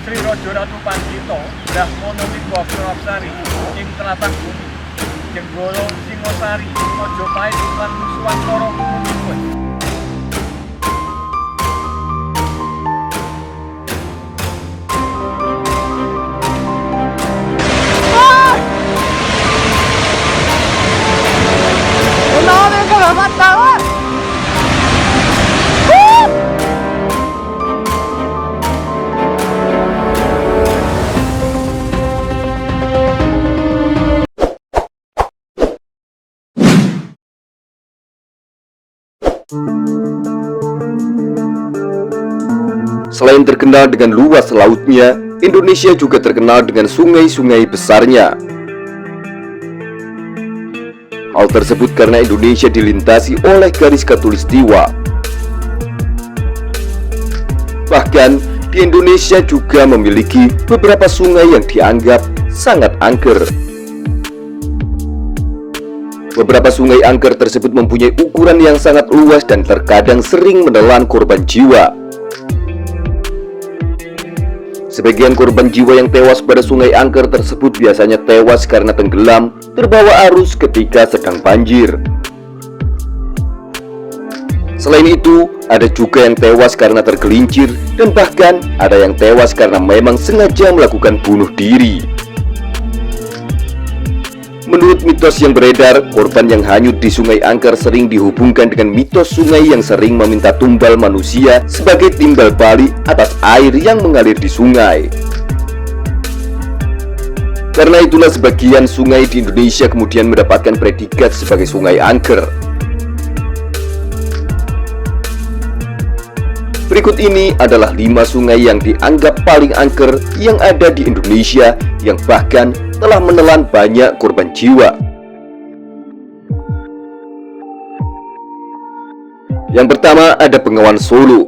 Sri Raja Ratu Pandhita Brahmana Wibawa Surapsari ing tlatah bumi Jenggala Singosari Majapahit lan Nuswantara umumipun. Selain terkenal dengan luas lautnya, Indonesia juga terkenal dengan sungai-sungai besarnya. Hal tersebut karena Indonesia dilintasi oleh garis khatulistiwa. Bahkan, di Indonesia juga memiliki beberapa sungai yang dianggap sangat angker. Beberapa sungai angker tersebut mempunyai ukuran yang sangat luas dan terkadang sering menelan korban jiwa. Sebagian korban jiwa yang tewas pada sungai angker tersebut biasanya tewas karena tenggelam terbawa arus ketika sedang banjir. Selain itu, ada juga yang tewas karena tergelincir dan bahkan ada yang tewas karena memang sengaja melakukan bunuh diri. Menurut mitos yang beredar, korban yang hanyut di sungai angker sering dihubungkan dengan mitos sungai yang sering meminta tumbal manusia sebagai timbal balik atas air yang mengalir di sungai. Karena itulah sebagian sungai di Indonesia kemudian mendapatkan predikat sebagai sungai angker. Berikut ini adalah 5 sungai yang dianggap paling angker yang ada di Indonesia yang bahkan telah menelan banyak korban jiwa. Yang pertama ada Bengawan Solo.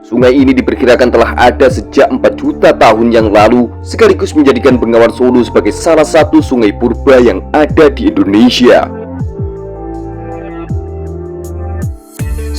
Sungai ini diperkirakan telah ada sejak 4 juta tahun yang lalu, sekaligus menjadikan Bengawan Solo sebagai salah satu sungai purba yang ada di Indonesia.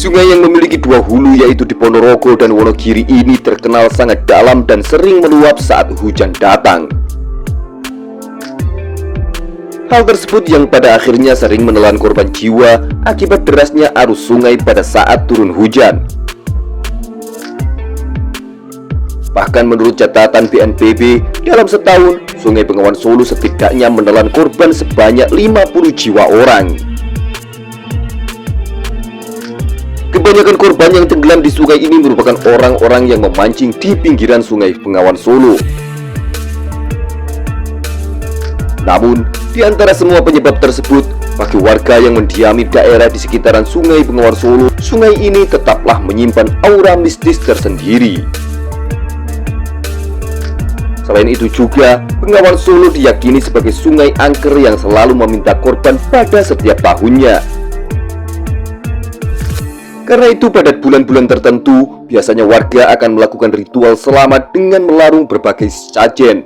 Sungai yang memiliki 2 hulu yaitu di Ponorogo dan Wonogiri ini terkenal sangat dalam dan sering meluap saat hujan datang. Hal tersebut yang pada akhirnya sering menelan korban jiwa akibat derasnya arus sungai pada saat turun hujan. Bahkan menurut catatan BNPB, dalam setahun, Sungai Bengawan Solo setidaknya menelan korban sebanyak 50 jiwa orang. Kebanyakan korban yang tenggelam di sungai ini merupakan orang-orang yang memancing di pinggiran Sungai Bengawan Solo. Namun, di antara semua penyebab tersebut, bagi warga yang mendiami daerah di sekitaran Sungai Bengawan Solo, sungai ini tetaplah menyimpan aura mistis tersendiri. Selain itu juga, Bengawan Solo diyakini sebagai sungai angker yang selalu meminta korban pada setiap tahunnya. Karena itu pada bulan-bulan tertentu, biasanya warga akan melakukan ritual selamat dengan melarung berbagai sajen.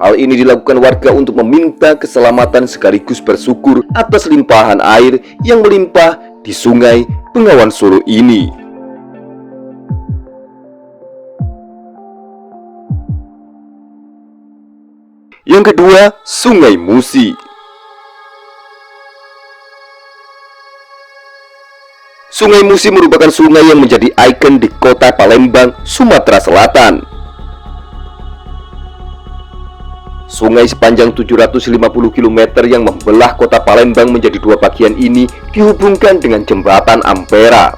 Hal ini dilakukan warga untuk meminta keselamatan sekaligus bersyukur atas limpahan air yang melimpah di Sungai Bengawan Solo ini. Yang kedua, Sungai Musi. Sungai Musi merupakan sungai yang menjadi ikon di kota Palembang, Sumatera Selatan. Sungai sepanjang 750 km yang membelah kota Palembang menjadi 2 bagian ini dihubungkan dengan jembatan Ampera.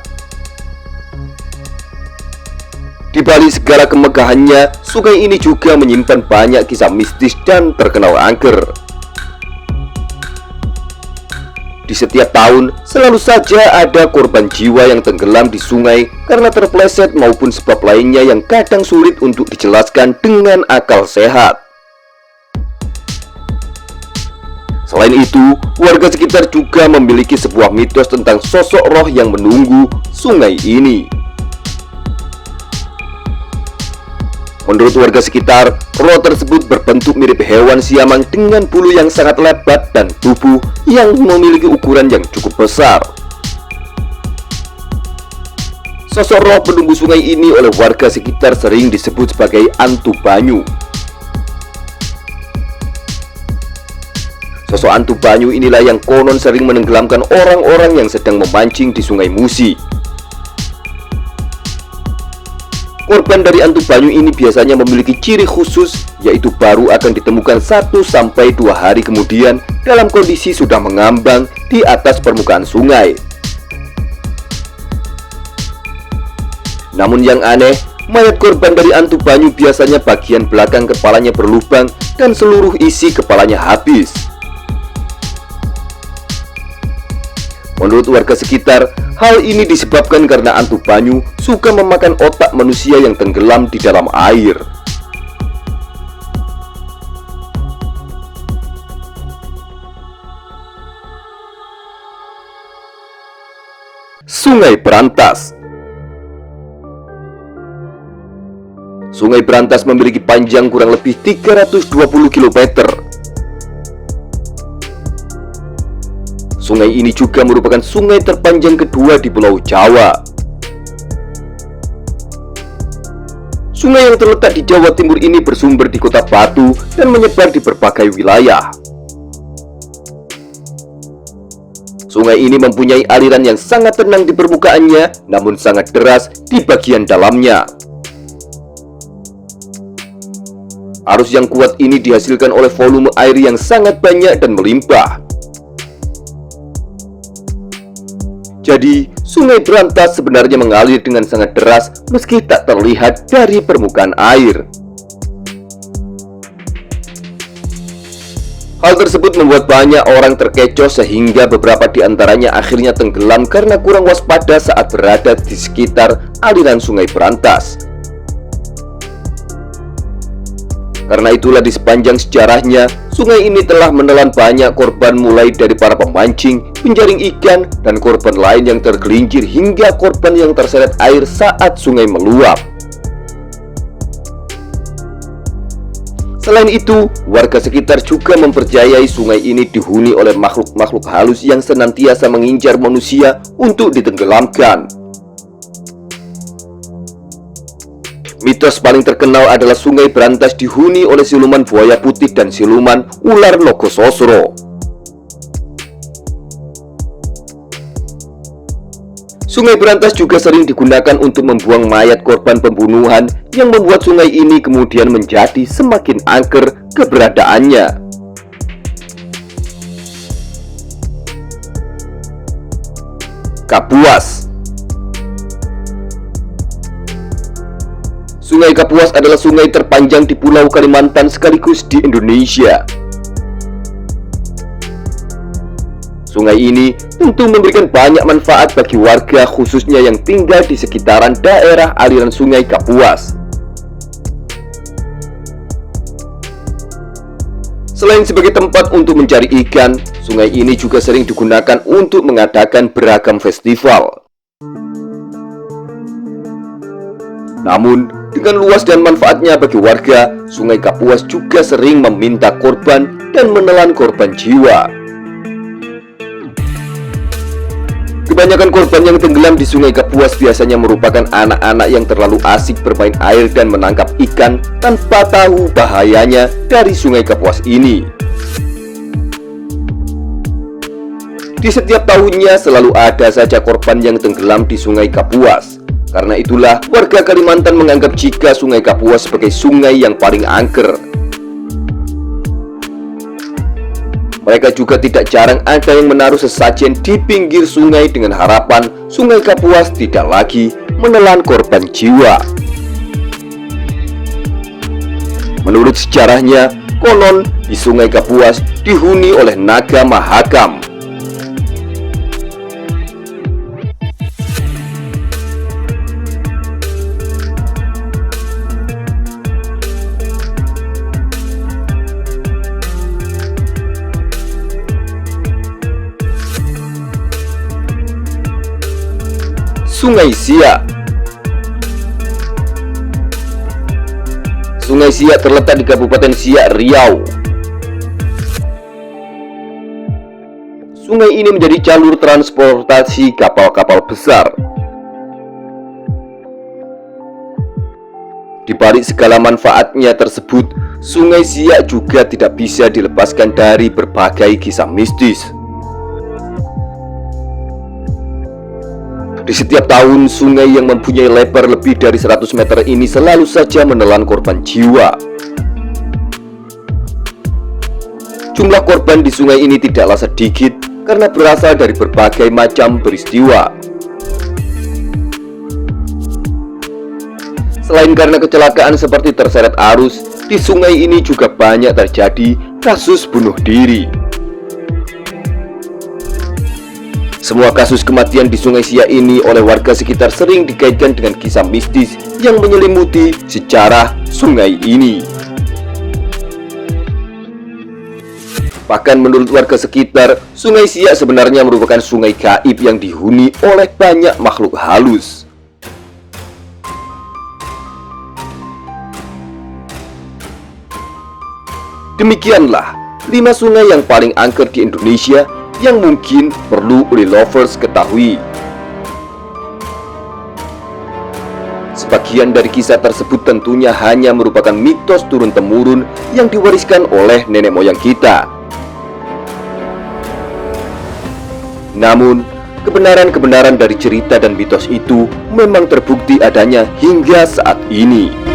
Di balik segala kemegahannya, sungai ini juga menyimpan banyak kisah mistis dan terkenal angker. Di setiap tahun, selalu saja ada korban jiwa yang tenggelam di sungai karena terpleset maupun sebab lainnya yang kadang sulit untuk dijelaskan dengan akal sehat. Selain itu, warga sekitar juga memiliki sebuah mitos tentang sosok roh yang menunggu sungai ini. Menurut warga sekitar, roh tersebut berbentuk mirip hewan siamang dengan bulu yang sangat lebat dan tubuh yang memiliki ukuran yang cukup besar. Sosok roh penunggu sungai ini oleh warga sekitar sering disebut sebagai Antu Banyu. Sosok Antu Banyu inilah yang konon sering menenggelamkan orang-orang yang sedang memancing di Sungai Musi. Korban dari Antu Banyu ini biasanya memiliki ciri khusus, yaitu baru akan ditemukan 1-2 hari kemudian dalam kondisi sudah mengambang di atas permukaan sungai. Namun yang aneh, mayat korban dari Antu Banyu biasanya bagian belakang kepalanya berlubang dan seluruh isi kepalanya habis. Menurut warga sekitar, hal ini disebabkan karena Antu Banyu suka memakan otak manusia yang tenggelam di dalam air. Sungai Brantas. Sungai Brantas memiliki panjang kurang lebih 320 km. Sungai ini juga merupakan sungai terpanjang kedua di Pulau Jawa. Sungai yang terletak di Jawa Timur ini bersumber di Kota Batu dan menyebar di berbagai wilayah. Sungai ini mempunyai aliran yang sangat tenang di permukaannya, namun sangat deras di bagian dalamnya. Arus yang kuat ini dihasilkan oleh volume air yang sangat banyak dan melimpah. Jadi, Sungai Brantas sebenarnya mengalir dengan sangat deras meski tak terlihat dari permukaan air. Hal tersebut membuat banyak orang terkecoh sehingga beberapa di antaranya akhirnya tenggelam karena kurang waspada saat berada di sekitar aliran Sungai Brantas. Karena itulah di sepanjang sejarahnya, sungai ini telah menelan banyak korban mulai dari para pemancing, penjaring ikan, dan korban lain yang tergelincir hingga korban yang terseret air saat sungai meluap. Selain itu, warga sekitar juga mempercayai sungai ini dihuni oleh makhluk-makhluk halus yang senantiasa mengincar manusia untuk ditenggelamkan. Mitos paling terkenal adalah Sungai Brantas dihuni oleh siluman buaya putih dan siluman ular Nogososro. Sungai Brantas juga sering digunakan untuk membuang mayat korban pembunuhan yang membuat sungai ini kemudian menjadi semakin angker keberadaannya. Kapuas. Sungai Kapuas adalah sungai terpanjang di Pulau Kalimantan sekaligus di Indonesia. Sungai ini tentu memberikan banyak manfaat bagi warga, khususnya yang tinggal di sekitaran daerah aliran Sungai Kapuas. Selain sebagai tempat untuk mencari ikan, sungai ini juga sering digunakan untuk mengadakan beragam festival. Namun, dengan luas dan manfaatnya bagi warga, Sungai Kapuas juga sering meminta korban dan menelan korban jiwa. Kebanyakan korban yang tenggelam di Sungai Kapuas biasanya merupakan anak-anak yang terlalu asik bermain air dan menangkap ikan tanpa tahu bahayanya dari Sungai Kapuas ini. Di setiap tahunnya selalu ada saja korban yang tenggelam di Sungai Kapuas. Karena itulah warga Kalimantan menganggap jika Sungai Kapuas sebagai sungai yang paling angker. Mereka juga tidak jarang ada yang menaruh sesajen di pinggir sungai dengan harapan Sungai Kapuas tidak lagi menelan korban jiwa. Menurut sejarahnya, konon di Sungai Kapuas dihuni oleh naga Mahakam. Sungai Siak. Sungai Siak terletak di Kabupaten Siak, Riau. Sungai ini menjadi jalur transportasi kapal-kapal besar. Di balik segala manfaatnya tersebut, Sungai Siak juga tidak bisa dilepaskan dari berbagai kisah mistis. Di setiap tahun, sungai yang mempunyai lebar lebih dari 100 meter ini selalu saja menelan korban jiwa. Jumlah korban di sungai ini tidaklah sedikit karena berasal dari berbagai macam peristiwa. Selain karena kecelakaan seperti terseret arus, di sungai ini juga banyak terjadi kasus bunuh diri. Semua kasus kematian di Sungai Siak ini oleh warga sekitar sering dikaitkan dengan kisah mistis yang menyelimuti sejarah sungai ini. Bahkan menurut warga sekitar, Sungai Siak sebenarnya merupakan sungai gaib yang dihuni oleh banyak makhluk halus. Demikianlah 5 sungai yang paling angker di Indonesia yang mungkin perlu uli lovers ketahui. Sebagian dari kisah tersebut tentunya hanya merupakan mitos turun-temurun yang diwariskan oleh nenek moyang kita. Namun, kebenaran-kebenaran dari cerita dan mitos itu memang terbukti adanya hingga saat ini.